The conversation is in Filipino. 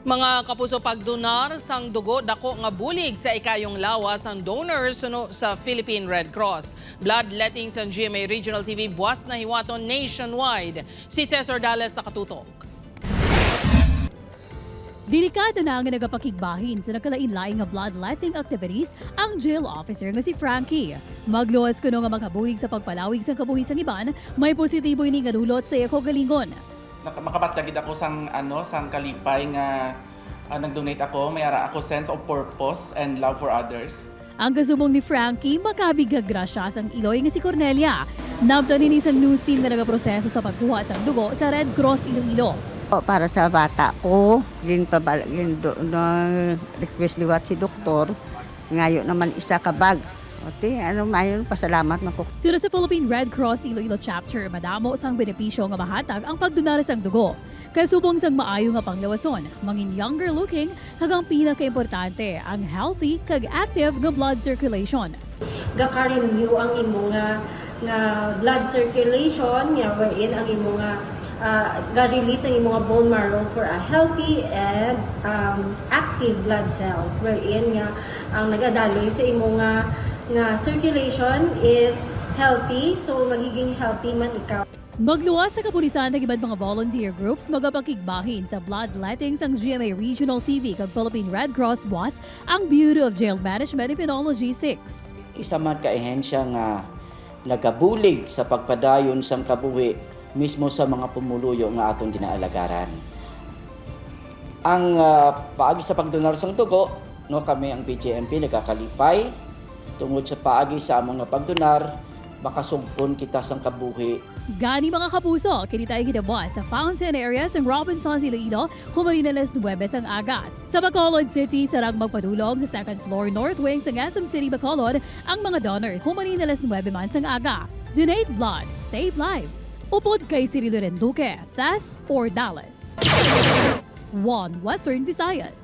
Mga kapuso pagdonar sang dugo dako nga bulig sa ikayong lawas ang donors sa Philippine Red Cross. Bloodletting sa GMA Regional TV buwas na hiwaton nationwide. Si Tess Ordales nakatutok. Delikado na ang nagapakigbahin sa nakalain-laing nga bloodletting activities ang jail officer nga si Frankie. Magluwas kuno nga makabulig sa pagpalawig sa kabuhi sang iban, may positibo ini nga dulot sa iya kagalingon. Makapatyagid ako sang kalipay nga nag-donate ako, mayara ako sense of purpose and love for others. Ang kasubong ni Frankie, makabigag-grasya sang Iloy nga si Cornelia. Nabtanin ni sang news team nga nagaproseso sa pagkuha sang dugo sa Red Cross Iloilo. Para sa bata ko, request liwat si doktor, ngayon naman isa ka bag. Ote, mayon pasalamat na ko. Sino sa Philippine Red Cross Iloilo Chapter, madamo sang benepisyo nga mahatag ang pagdonar sang dugo. Kasubong sang maayo nga panglawason, mangin younger looking, hagang pinaka-importante ang healthy kag active nga blood circulation. Gaka-renew ang imo nga blood circulation, nga wherein ang imo nga ga-release ang imo nga bone marrow for a healthy and active blood cells, wherein nga ang nagadaloy sa imo nga circulation is healthy, so magiging healthy man ikaw. Magluwas sa kapulisan ng iba't mga volunteer groups magapakigbahin sa bloodletting sang GMA Regional TV kag Philippine Red Cross buwas ang Bureau of Jail Management and Penology 6. Isa man ka ehensya nga nagabulig sa pagpadayon sang kabuhi mismo sa mga pumuluyo nga atong ginaalagaran. Ang paagi sa pagdonar sang dugo, no, kami ang BJMP nagakalipay tungod sa paagi sa among nga pagdonar, makasugpon kita sang kabuhi. Gani mga kapuso, kini tayo kinabuas sa Fountain area ng Robinsons Iloilo, humali na las 9 ang agat. Sa Bacolod City, sarang magpadulog sa second floor north wing sa SM City, Bacolod, ang mga donors, humali na las 9 man sang aga. Donate blood, save lives. Upod kay Cirilo Renduque, Tess Ordales. One Western Visayas.